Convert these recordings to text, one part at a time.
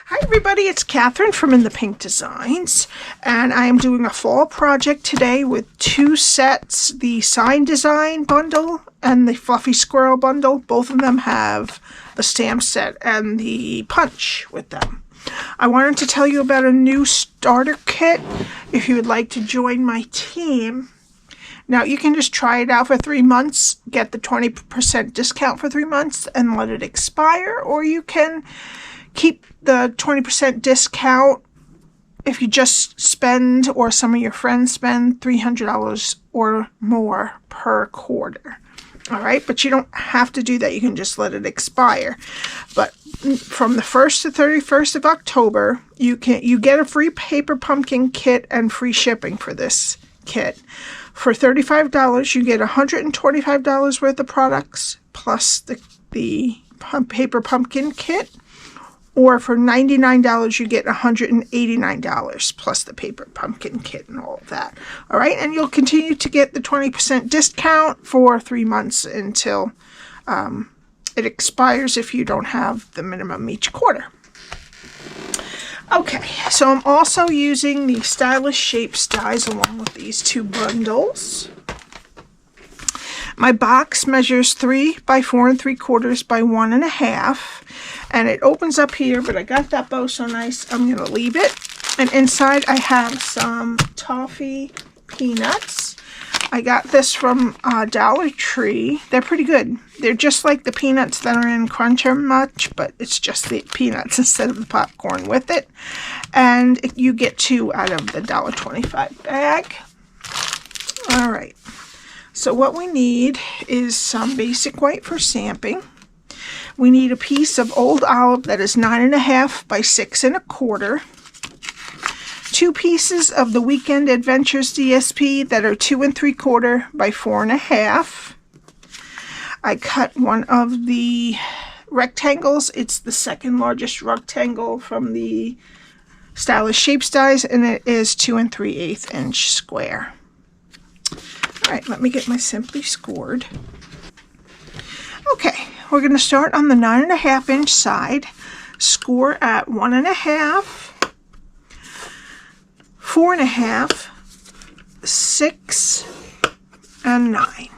Hi everybody, it's Cathryn from In the Pink Designs, and I am doing a fall project today with two sets, the Sign Design bundle and the Fluffy Squirrel bundle. Both of them have the stamp set and the punch with them. I wanted to tell you about a new starter kit if you would like to join my team. Now, you can just try it out for 3 months, get the 20% discount for 3 months, and let it expire, or you can keep the 20% discount if you just spend, or some of your friends spend, $300 or more per quarter. All right, but you don't have to do that. You can just let it expire. But from the 1st to 31st of October, you get a free paper pumpkin kit and free shipping for this kit. For $35, you get $125 worth of products plus the paper pumpkin kit. Or for $99, you get $189 plus the paper pumpkin kit and all of that. All right, and you'll continue to get the 20% discount for 3 months until it expires if you don't have the minimum each quarter. Okay, so I'm also using the Stylish Shapes dies along with these two bundles. My box measures 3 by 4 3/4 by 1 1/2, and it opens up here, but I got that bow so nice, I'm going to leave it. And inside I have some toffee peanuts. I got this from Dollar Tree. They're pretty good. They're just like the peanuts that are in Crunch or Much, but it's just the peanuts instead of the popcorn with it. And you get 2 out of the $1.25 bag. All right. So what we need is some basic white for stamping. We need a piece of old olive that is 9 1/2 by 6 1/4. 2 pieces of the Weekend Adventures DSP that are 2 3/4 by 4 1/2. I cut one of the rectangles. It's the second largest rectangle from the Stylish Shapes dies, and it is 2 3/8 inch square. All right, let me get my Simply Scored. Okay, we're going to start on the 9 1/2 inch side, score at 1 1/2, 4 1/2, 6, and 9.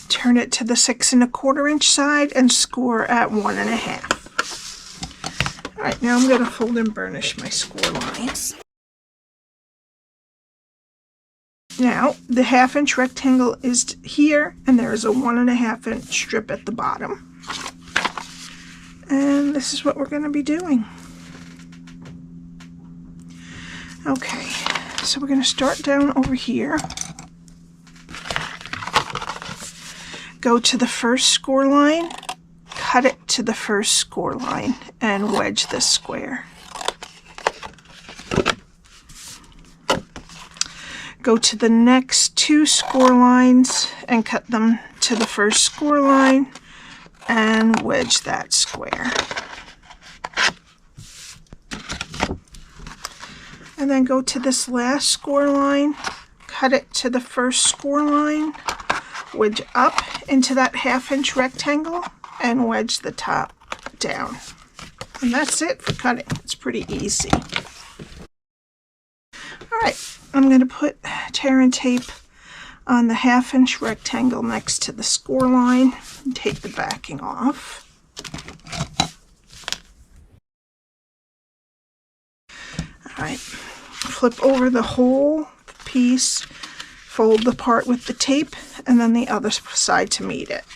Turn it to the 6 1/4 inch side and score at 1 1/2. All right, now I'm going to fold and burnish my score lines. Now, the 1/2 inch rectangle is here, and there is a 1 1/2 inch strip at the bottom. And this is what we're going to be doing. Okay, so we're going to start down over here. Go to the first score line, cut it to the first score line, and wedge this square. Go to the next 2 score lines and cut them to the first score line and wedge that square. And then go to this last score line, cut it to the first score line, wedge up into that 1/2 inch rectangle, and wedge the top down. And that's it for cutting. It's pretty easy. All right. I'm going to put tear and tape on the 1/2 inch rectangle next to the score line and take the backing off. All right, flip over the whole piece, fold the part with the tape, and then the other side to meet it.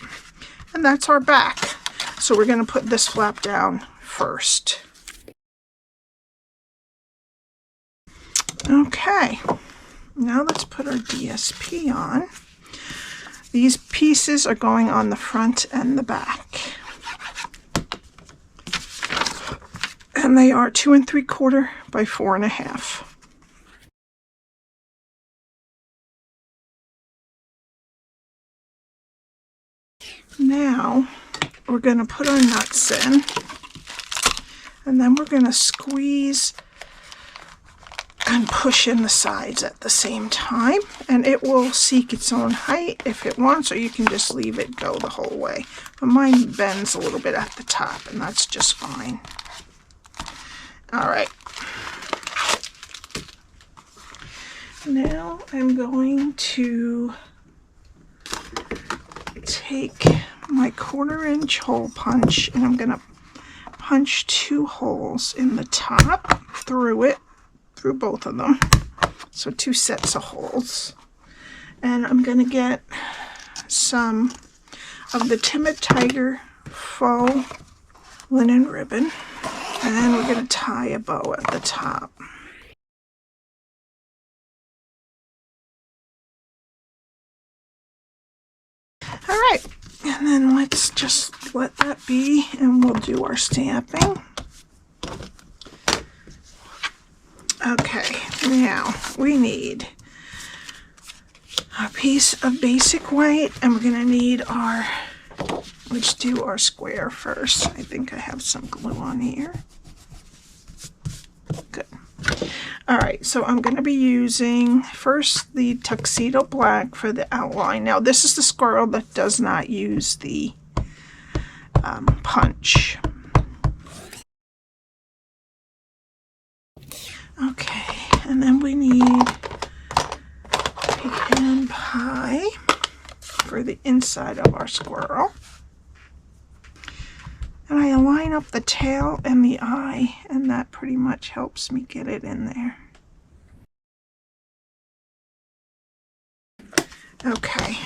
And that's our back. So we're going to put this flap down first. Okay, now let's put our DSP on. These pieces are going on the front and the back. And they are 2 3/4 by 4 1/2. Now we're going to put our nuts in, and then we're going to squeeze and push in the sides at the same time, and it will seek its own height if it wants, or you can just leave it go the whole way. But mine bends a little bit at the top, and that's just fine. All right. Now I'm going to take my 1/4-inch hole punch and I'm going to punch 2 holes in the top through both of them. So 2 sets of holes. And I'm going to get some of the Timid Tiger Faux linen ribbon. And then we're going to tie a bow at the top. All right, and then let's just let that be and we'll do our stamping. Okay, now we need a piece of basic white and we're going to need our, let's do our square first. I think I have some glue on here. Good. All right, so I'm going to be using first the Tuxedo Black for the outline. Now this is the Squirrel that does not use the punch. Okay, and then we need Pecan Pie for the inside of our squirrel. And I line up the tail and the eye, and that pretty much helps me get it in there. Okay,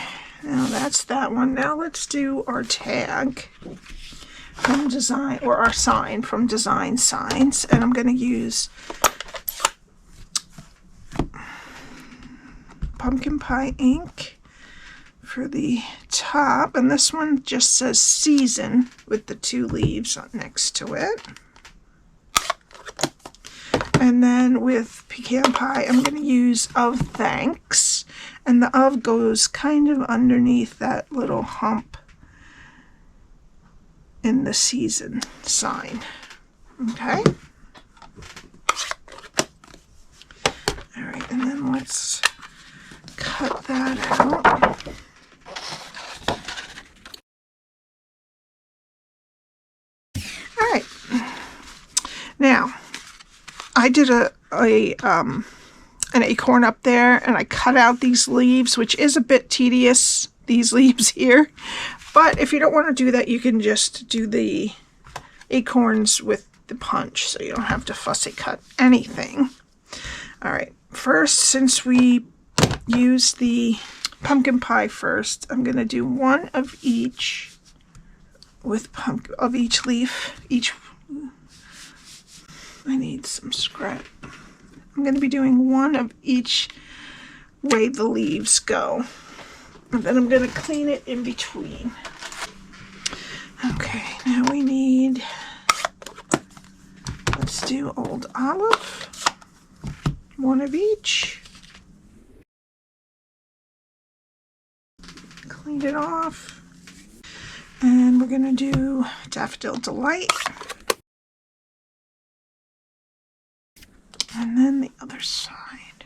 now that's that one. Now let's do our tag from design, or our sign from Design Signs, and I'm going to use Pumpkin Pie Ink for the top, and this one just says Season with the 2 leaves next to it. And then with Pecan Pie, I'm going to use Of Thanks, and the of goes kind of underneath that little hump in the season sign. Okay. All right, and then let's cut that out. All right. Now, I did an acorn up there, and I cut out these leaves, which is a bit tedious, these leaves here. But if you don't want to do that, you can just do the acorns with the punch, so you don't have to fussy cut anything. All right, first, since we use the pumpkin pie first, I'm going to do 1 of each with each leaf. I need some scrap. I'm going to be doing 1 of each way the leaves go. And then I'm going to clean it in between. Okay, now we need, let's do Old Olive. 1 of each. Clean it off. And we're going to do Daffodil Delight. And then the other side.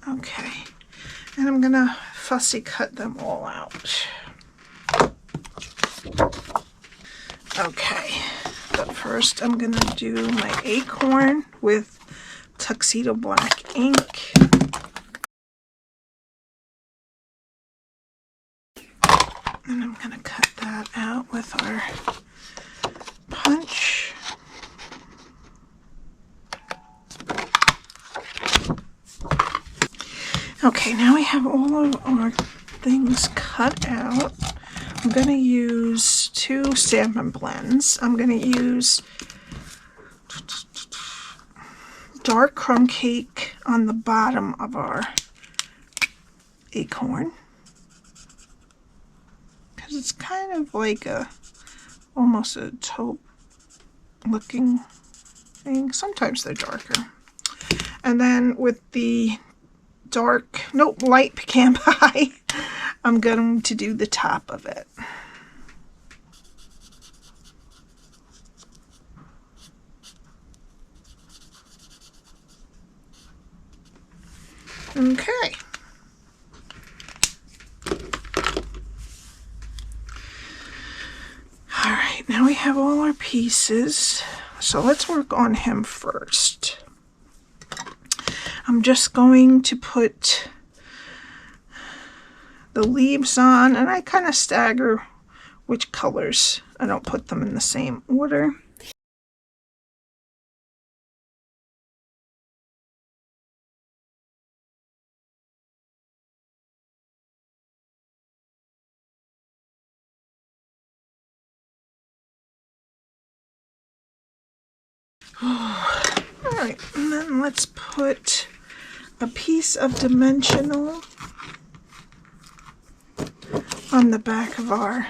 Okay. And I'm going to fussy cut them all out. Okay. But first I'm going to do my acorn with Tuxedo Black Ink. And I'm going to cut that out with our punch. Okay, now we have all of our things cut out. I'm going to use 2 Stampin Blends. I'm going to use dark crumb cake on the bottom of our acorn. Because it's kind of like almost a taupe looking thing. Sometimes they're darker. And then with the light pecan pie, I'm going to do the top of it. Okay. All Alright, now we have all our pieces. So let's work on him first. I'm just going to put the leaves on, and I kind of stagger which colors. I don't put them in the same order. Alright, and then let's put a piece of dimensional on the back of our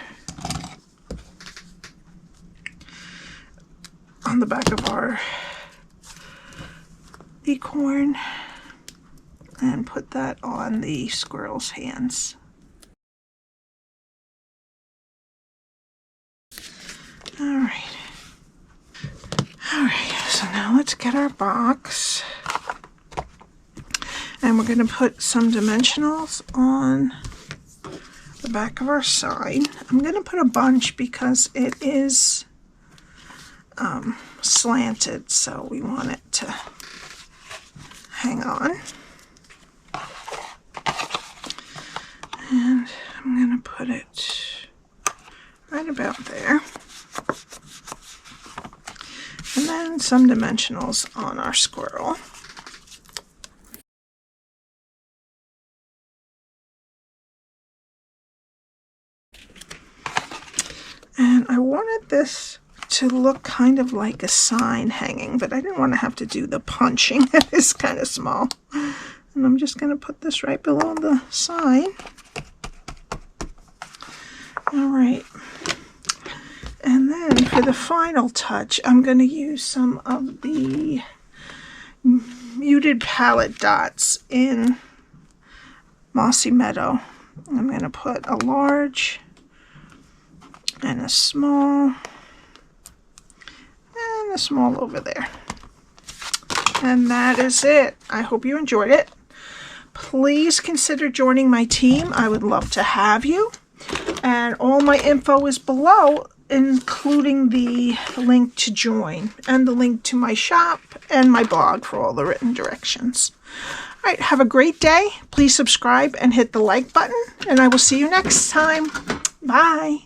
acorn and put that on the squirrel's hands. Alright, so now let's get our box, and we're going to put some dimensionals on the back of our sign. I'm going to put a bunch because it is slanted, so we want it to hang on. And I'm going to put it right about there. And then some dimensionals on our squirrel. And I wanted this to look kind of like a sign hanging, but I didn't want to have to do the punching. It is kind of small. And I'm just going to put this right below the sign. All right. And then for the final touch, I'm going to use some of the muted palette dots in Mossy Meadow. I'm going to put a large and a small and a small over there. And that is it. I hope you enjoyed it. Please consider joining my team. I would love to have you. And all my info is below, including the link to join and the link to my shop and my blog for all the written directions. All right, have a great day. Please subscribe and hit the like button, and I will see you next time. Bye.